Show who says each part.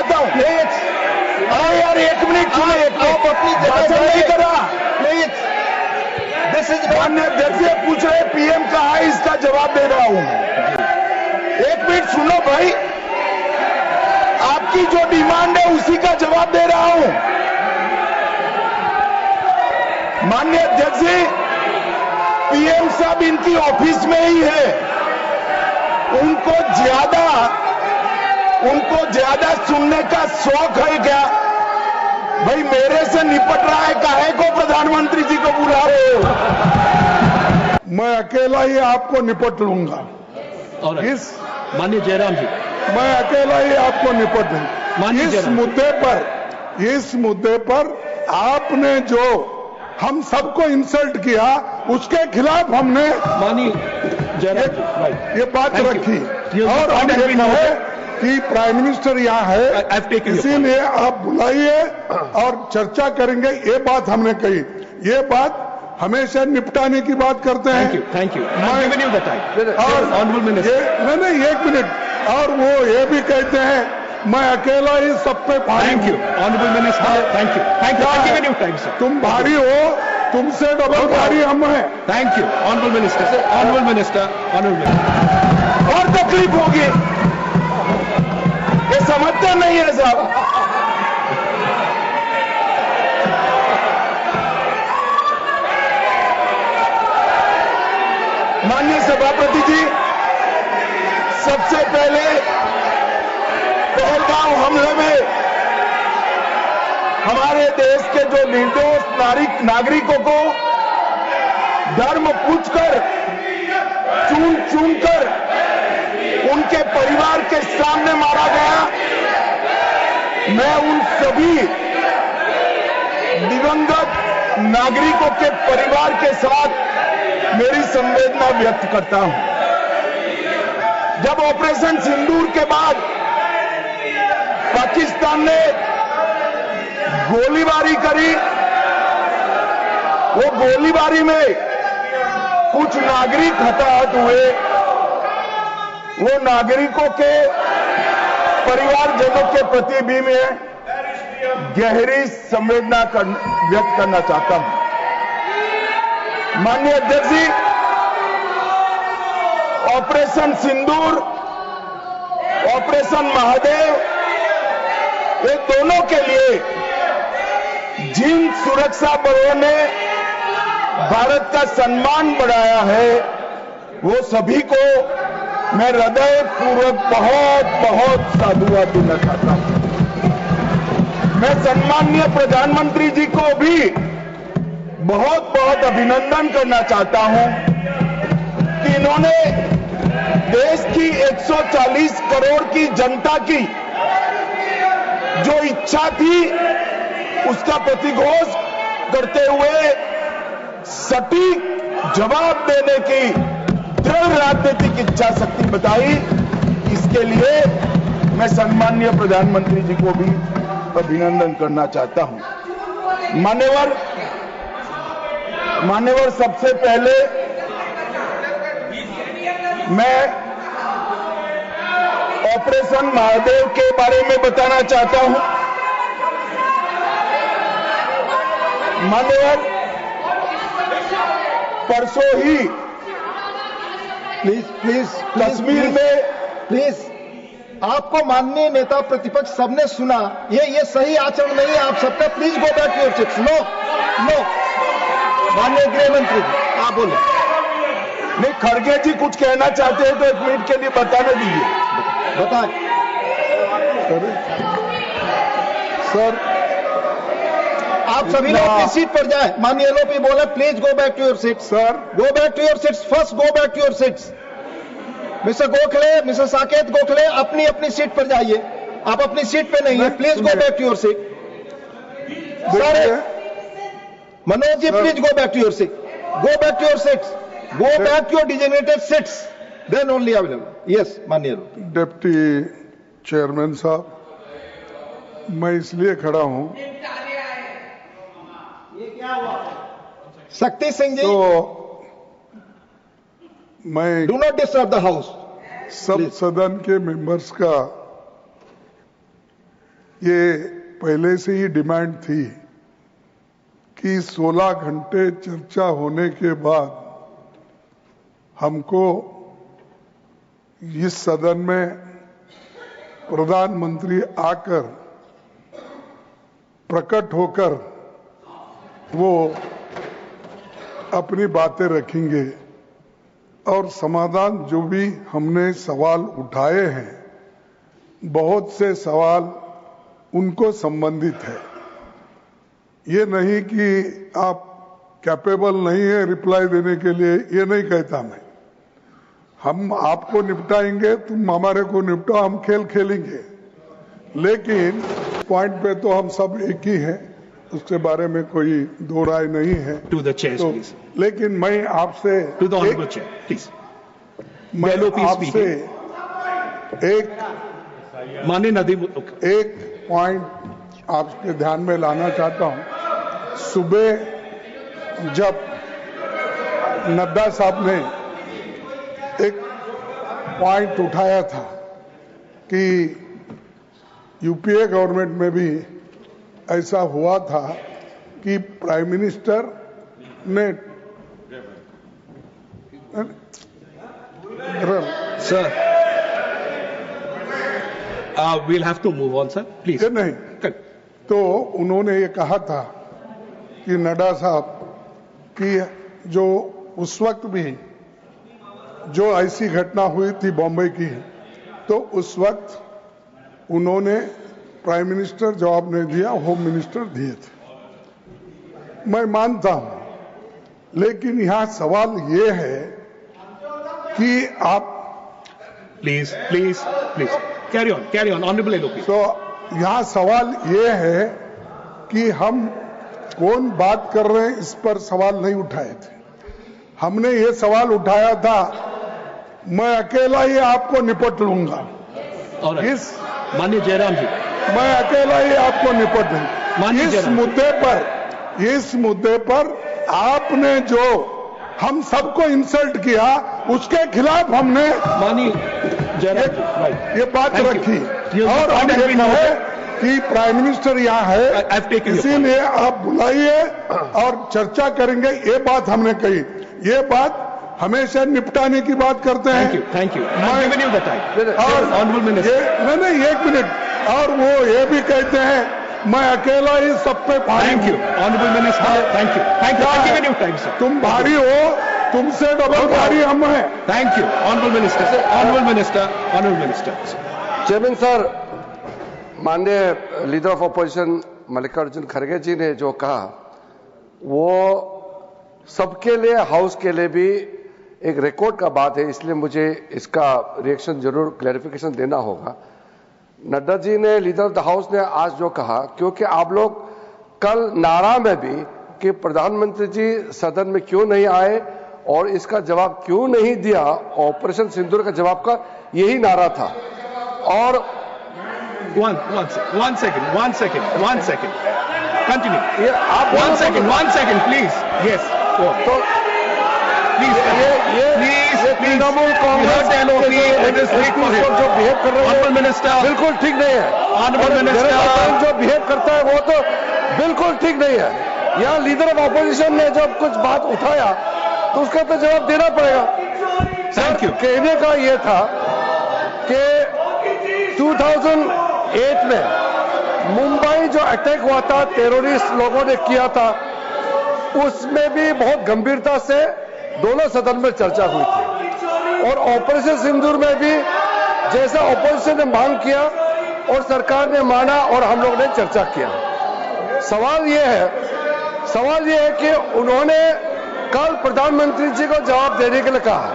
Speaker 1: चाहता हूँ। अरे यार एक मिनट सुनो, एक मिनट
Speaker 2: अपनी
Speaker 1: भाषण नहीं कर रहा।
Speaker 2: प्लीज, दिस इज
Speaker 1: माननीय अध्यक्ष ये पूछ रहे पीएम कहाँ है, इसका जवाब दे रहा हूँ। एक मिनट सुनो भाई, आपकी जो डिमांड है उसी का जवाब दे रहा हूँ। माननीय अध्यक्ष जी, पीएम साहब इनकी ऑफिस में ही है, उनको ज्यादा सुनने का शौक है क्या? भाई मेरे से निपट रहा है, काहे को प्रधानमंत्री जी को बुला रहे हो? मैं अकेला ही आपको निपट लूंगा। इस
Speaker 3: माननीय जयराम जी,
Speaker 1: मैं अकेला ही आपको निपट
Speaker 3: माननीय
Speaker 1: लूंगा। इस मुद्दे पर आपने जो हम सबको इंसल्ट किया, उसके खिलाफ हमने
Speaker 3: माननीय जयराम जी,
Speaker 1: ये बात
Speaker 3: Thank you.
Speaker 1: रखी।
Speaker 3: Your
Speaker 1: और हम
Speaker 3: point has been
Speaker 1: देखा है
Speaker 3: noted.
Speaker 1: कि प्राइम मिनिस्टर यहाँ है,
Speaker 3: I've taken your
Speaker 1: इसीलिए आप बुलाइए और चर्चा करेंगे। ये बात हमने कही, ये बात हमेशा निपटाने की बात करते हैं।
Speaker 3: Thank you. I've given you the time.
Speaker 1: और
Speaker 3: Honorable Minister.
Speaker 1: नहीं एक मिनट, और वो ये भी कहते हैं मैं अकेला ही सब पे भारी
Speaker 3: Thank you,
Speaker 1: हूं।
Speaker 3: Honorable Minister. Thank you. I've given you time, sir.
Speaker 1: तुम भारी हो, तुमसे डबल भारी हम हैं।
Speaker 3: Thank you, Honorable Minister. Honorable Minister. Honorable Minister.
Speaker 1: और तकलीफ होगी, ये समझते नहीं है साहब। माननीय सभापति जी, सबसे पहले पहलगांव हमले में हमारे देश के जो निर्दोष नागरिकों को धर्म पूछकर, चुन कर उनके परिवार के सामने मारा गया। मैं उन सभी दिवंगत नागरिकों के परिवार के साथ मेरी संवेदना व्यक्त करता हूं। जब ऑपरेशन सिंदूर के बाद पाकिस्तान ने गोलीबारी करी, वो गोलीबारी में कुछ नागरिक हताहत हुए, वो नागरिकों के परिवारजनों के प्रति भी मैं गहरी संवेदना व्यक्त करना चाहता हूं। माननीय अध्यक्ष जी, ऑपरेशन सिंदूर, ऑपरेशन महादेव, ये दोनों के लिए जिन सुरक्षा बलों ने भारत का सम्मान बढ़ाया है, वो सभी को मैं हृदय पूर्वक बहुत साधुवाद देना चाहता हूं। मैं सम्माननीय प्रधानमंत्री जी को भी बहुत अभिनंदन करना चाहता हूं कि इन्होंने देश की 140 करोड़ की जनता की जो इच्छा थी, उसका प्रतिघोष करते हुए सटीक जवाब देने की दृढ़ राजनीतिक इच्छा शक्ति बताई। इसके लिए मैं सम्माननीय प्रधानमंत्री जी को भी अभिनंदन करना चाहता हूं। मान्यवर, सबसे पहले मैं ऑपरेशन महादेव के बारे में बताना चाहता हूं। मान्यवर, परसों ही
Speaker 2: प्लीज
Speaker 1: कश्मीर में
Speaker 2: प्लीज, आपको माननीय नेता प्रतिपक्ष सबने सुना, ये सही आचरण नहीं है आप सबका। Please go back to your seats. No, माननीय गृह मंत्री जी आप बोले।
Speaker 1: नहीं, खड़गे जी कुछ कहना चाहते हैं तो एक मिनट के लिए बताने दीजिए।
Speaker 2: बताएं
Speaker 1: सर,
Speaker 2: आप सभी लोग अपनी सीट पर जाएं। माननीय एलओपी बोले please go back to your seats.
Speaker 1: Sir,
Speaker 2: go back to your seats, first go back to your seats. Mister Gokhale, mister Saket Gokhale, अपनी सीट पर जाइए। आप अपनी सीट पे नहीं है, please go back to your seat. Sir Manoj ji, please go back to your seat, go back to your seats, go back to your designated seats, then only available. Yes माननीय
Speaker 1: deputy chairman साहब, मैं इसलिए खड़ा हूं
Speaker 2: शक्ति सिंह जी,
Speaker 1: तो मैं
Speaker 2: do not disturb the house.
Speaker 1: सब सदन के मेंबर्स का
Speaker 4: ये पहले से ही डिमांड थी कि 16 घंटे चर्चा होने के बाद हमको इस सदन में प्रधानमंत्री आकर प्रकट होकर वो अपनी बातें रखेंगे और समाधान जो भी हमने सवाल उठाए हैं, बहुत से सवाल उनको संबंधित है। ये नहीं कि आप कैपेबल नहीं है रिप्लाई देने के लिए, ये नहीं कहता मैं। हम आपको निपटाएंगे, तुम हमारे को निपटाओ, हम खेल खेलेंगे, लेकिन पॉइंट पे तो हम सब एक ही हैं, उसके बारे में कोई दो राय नहीं है।
Speaker 3: To the chairs, please.
Speaker 4: लेकिन मैं आपसे
Speaker 3: To the honorable chair, please.
Speaker 4: मैं
Speaker 3: Yellow piece
Speaker 4: आपसे एक
Speaker 3: माननीय नदीम,
Speaker 4: एक पॉइंट आपके ध्यान में लाना चाहता हूं। सुबह जब नड्डा साहब ने एक पॉइंट उठाया था कि यूपीए गवर्नमेंट में भी ऐसा हुआ था कि प्राइम मिनिस्टर ने
Speaker 3: sir, we'll have to move on, sir. Please.
Speaker 4: ये नहीं, तो उन्होंने ये कहा था कि नड्डा साहब कि जो उस वक्त भी जो ऐसी घटना हुई थी बॉम्बे की, तो उस वक्त उन्होंने प्राइम मिनिस्टर जवाब नहीं दिया, होम मिनिस्टर दिए थे। मैं मानता हूं, लेकिन यहां सवाल ये है कि आप
Speaker 3: Please, carry on, honorable LOP.
Speaker 4: तो यहां सवाल ये है कि हम कौन बात कर रहे हैं, इस पर सवाल नहीं उठाए थे। हमने ये सवाल उठाया था, मैं अकेला ही आपको निपट लूंगा।
Speaker 3: All right.
Speaker 4: इस
Speaker 3: माननीय जयराम जी,
Speaker 4: मैं अकेला ही आपको निपट
Speaker 3: माननीय
Speaker 4: लूंगा। इस मुद्दे पर आपने जो हम सबको इंसल्ट किया, उसके खिलाफ हमने
Speaker 3: माननीय जयराम जी, right.
Speaker 4: ये बात
Speaker 3: Thank you.
Speaker 4: रखी
Speaker 3: You-
Speaker 4: और हम
Speaker 3: point has
Speaker 4: ये
Speaker 3: been
Speaker 4: कहे
Speaker 3: noted.
Speaker 4: कि प्राइम मिनिस्टर यहाँ है,
Speaker 3: I've taken your
Speaker 4: इसीलिए आप बुलाइए और चर्चा करेंगे, ये बात हमने कही। ये बात हमेशा निपटाने की बात करते हैं।
Speaker 3: Thank you. I'm giving you the time.
Speaker 4: और
Speaker 3: Honorable Minister.
Speaker 4: नहीं, एक मिनट, और वो ये भी कहते हैं मैं अकेला ही सब पे भारी
Speaker 3: Thank you,
Speaker 4: हूं।
Speaker 3: honorable minister. Thank you. I'm giving you time, sir.
Speaker 4: तुम भारी हो, तुमसे डबल भारी हम हैं।
Speaker 3: Thank you, honorable minister. Honorable minister.
Speaker 5: Chairman sir, माननीय लीडर ऑफ अपोजिशन मल्लिकार्जुन खड़गे जी ने जो कहा, वो सबके लिए, हाउस के लिए भी एक रिकॉर्ड का बात है, इसलिए मुझे इसका रिएक्शन जरूर क्लैरिफिकेशन देना होगा। नड्डा जी ने, लीडर ऑफ द हाउस ने आज जो कहा, क्योंकि आप लोग कल नारा में भी कि प्रधानमंत्री जी सदन में क्यों नहीं आए और इसका जवाब क्यों नहीं दिया, ऑपरेशन सिंदूर का जवाब का यही नारा था। और
Speaker 3: One second. Continue.
Speaker 5: ये आप
Speaker 3: One second, please. Yes. Go on.
Speaker 5: तो
Speaker 3: Please.
Speaker 5: Trinamool Congress
Speaker 3: You have to LOP. Let us wait for him.
Speaker 5: जो बिहेव कर रहे
Speaker 3: Honorable
Speaker 5: हैं
Speaker 3: minister.
Speaker 5: बिल्कुल ठीक नहीं है।
Speaker 3: Honorable
Speaker 5: और
Speaker 3: minister.
Speaker 5: जनरल असेंबली जो बिहेव करता है वो तो बिल्कुल ठीक नहीं है। यहाँ लीडर ऑफ ऑपोजिशन ने जब कुछ बात उठाया तो उसका तो जवाब देना पड़ेगा।
Speaker 3: Thank you.
Speaker 5: कहने का ये था कि 2008 में मुंबई जो अटैक हुआ था, टेररिस्ट लोगों ने किया था, उसमें भी बहुत गंभीरता से दोनों सदन में चर्चा हुई थी। और ऑपरेशन सिंदूर में भी जैसा ऑपोजिशन ने मांग किया और सरकार ने माना और हम लोग ने चर्चा किया। सवाल यह है कि उन्होंने कल प्रधानमंत्री जी को जवाब देने के लिए कहा।